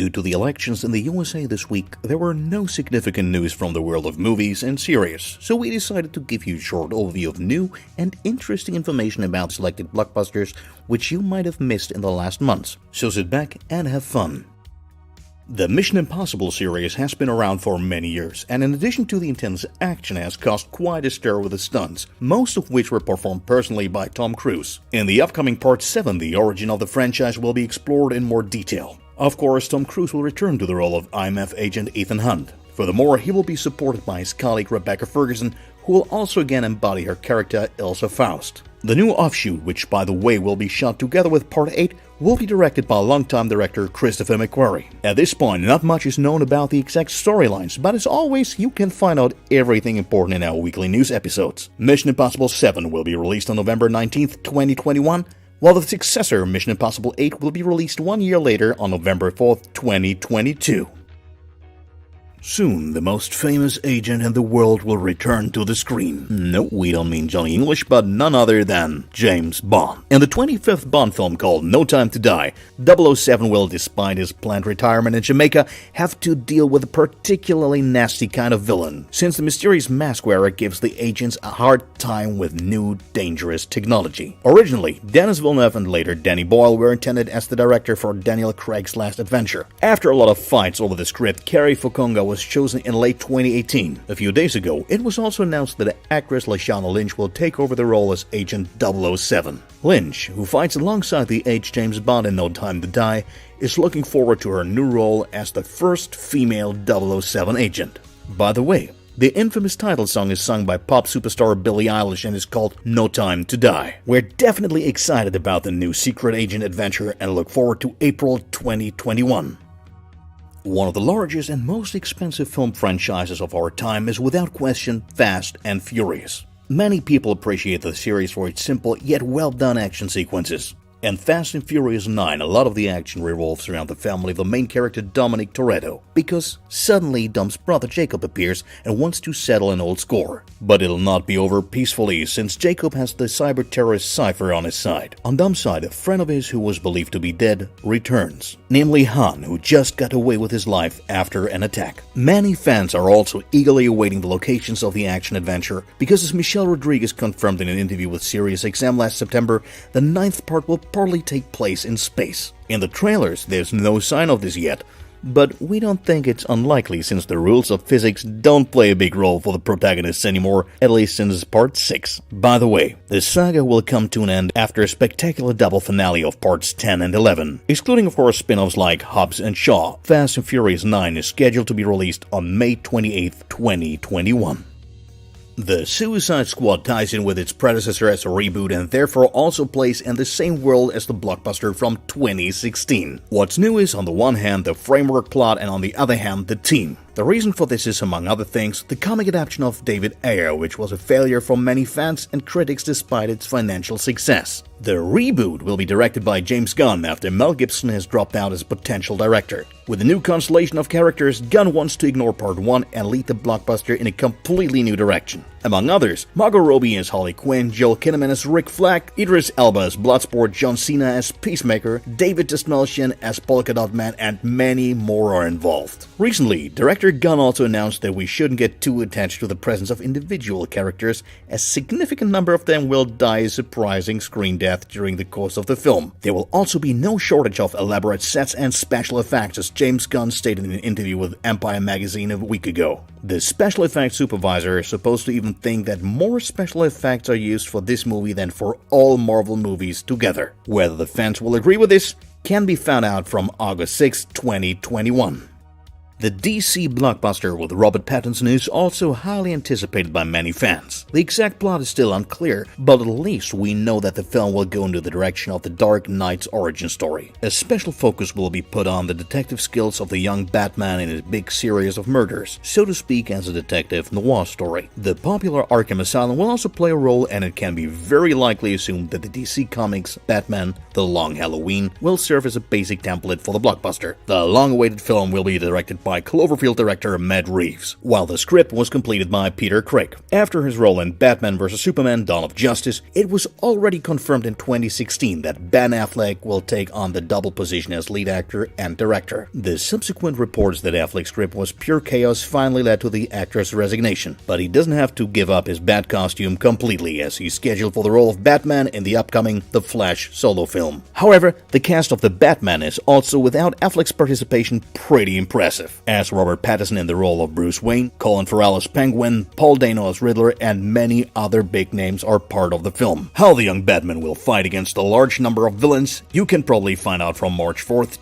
Due to the elections in the USA this week, there were no significant news from the world of movies and series, so we decided to give you a short overview of new and interesting information about selected blockbusters which you might have missed in the last months. So sit back and have fun. The Mission Impossible series has been around for many years, and in addition to the intense action has caused quite a stir with the stunts, most of which were performed personally by Tom Cruise. In the upcoming Part 7, the origin of the franchise will be explored in more detail. Of course, Tom Cruise will return to the role of IMF agent Ethan Hunt. Furthermore, he will be supported by his colleague Rebecca Ferguson, who will also again embody her character Ilsa Faust. The new offshoot, which by the way will be shot together with Part 8, will be directed by longtime director Christopher McQuarrie. At this point, not much is known about the exact storylines, but as always, you can find out everything important in our weekly news episodes. Mission Impossible 7 will be released on November 19th, 2021, while the successor, Mission Impossible 8, will be released 1 year later on November 4th, 2022. Soon, the most famous agent in the world will return to the screen. No, we don't mean Johnny English, but none other than James Bond. In the 25th Bond film called No Time to Die, 007 will, despite his planned retirement in Jamaica, have to deal with a particularly nasty kind of villain, since the mysterious mask wearer gives the agents a hard time with new, dangerous technology. Originally, Denis Villeneuve and later Danny Boyle were intended as the director for Daniel Craig's last adventure. After a lot of fights over the script, Cary Fukunaga was chosen in late 2018. A few days ago, it was also announced that actress Lashana Lynch will take over the role as Agent 007. Lynch, who fights alongside the aged James Bond in No Time to Die, is looking forward to her new role as the first female 007 agent. By the way, the infamous title song is sung by pop superstar Billie Eilish and is called No Time to Die. We're definitely excited about the new secret agent adventure and look forward to April 2021. One of the largest and most expensive film franchises of our time is without question Fast and Furious. Many people appreciate the series for its simple yet well-done action sequences. In Fast and Furious 9, a lot of the action revolves around the family of the main character Dominic Toretto, because suddenly Dom's brother Jacob appears and wants to settle an old score. But it'll not be over peacefully, since Jacob has the cyber-terrorist Cypher on his side. On Dom's side, a friend of his who was believed to be dead returns, namely Han, who just got away with his life after an attack. Many fans are also eagerly awaiting the locations of the action-adventure, because as Michelle Rodriguez confirmed in an interview with SiriusXM last September, the 9th part will partly take place in space. In the trailers, there's no sign of this yet, but we don't think it's unlikely since the rules of physics don't play a big role for the protagonists anymore, at least since Part 6. By the way, the saga will come to an end after a spectacular double finale of Parts 10 and 11, excluding of course spin-offs like Hobbs and Shaw. Fast and Furious 9 is scheduled to be released on May 28th, 2021. The Suicide Squad ties in with its predecessor as a reboot and therefore also plays in the same world as the blockbuster from 2016. What's new is, on the one hand, the framework plot and on the other hand, the team. The reason for this is, among other things, the comic adaptation of David Ayer, which was a failure for many fans and critics despite its financial success. The reboot will be directed by James Gunn after Mel Gibson has dropped out as potential director. With a new constellation of characters, Gunn wants to ignore Part 1 and lead the blockbuster in a completely new direction. Among others, Margot Robbie as Harley Quinn, Joel Kinnaman as Rick Flag, Idris Elba as Bloodsport, John Cena as Peacemaker, David Dastmalchian as Polka Dot Man, and many more are involved. Recently, director Gunn also announced that we shouldn't get too attached to the presence of individual characters, as a significant number of them will die a surprising screen death during the course of the film. There will also be no shortage of elaborate sets and special effects, as James Gunn stated in an interview with Empire magazine a week ago. The special effects supervisor is supposed to even think that more special effects are used for this movie than for all Marvel movies together. Whether the fans will agree with this can be found out from August 6, 2021. The DC blockbuster with Robert Pattinson is also highly anticipated by many fans. The exact plot is still unclear, but at least we know that the film will go into the direction of the Dark Knight's origin story. A special focus will be put on the detective skills of the young Batman in his big series of murders, so to speak, as a detective noir story. The popular Arkham Asylum will also play a role, and it can be very likely assumed that the DC Comics Batman: The Long Halloween will serve as a basic template for the blockbuster. The long-awaited film will be directed by Cloverfield director Matt Reeves, while the script was completed by Peter Craig. After his role in Batman vs. Superman: Dawn of Justice, it was already confirmed in 2016 that Ben Affleck will take on the double position as lead actor and director. The subsequent reports that Affleck's script was pure chaos finally led to the actor's resignation, but he doesn't have to give up his bat costume completely, as he's scheduled for the role of Batman in the upcoming The Flash solo film. However, the cast of the Batman is also, without Affleck's participation, pretty impressive, as Robert Pattinson in the role of Bruce Wayne, Colin Farrell as Penguin, Paul Dano as Riddler, and many other big names are part of the film. How the young Batman will fight against a large number of villains, you can probably find out from March 4th,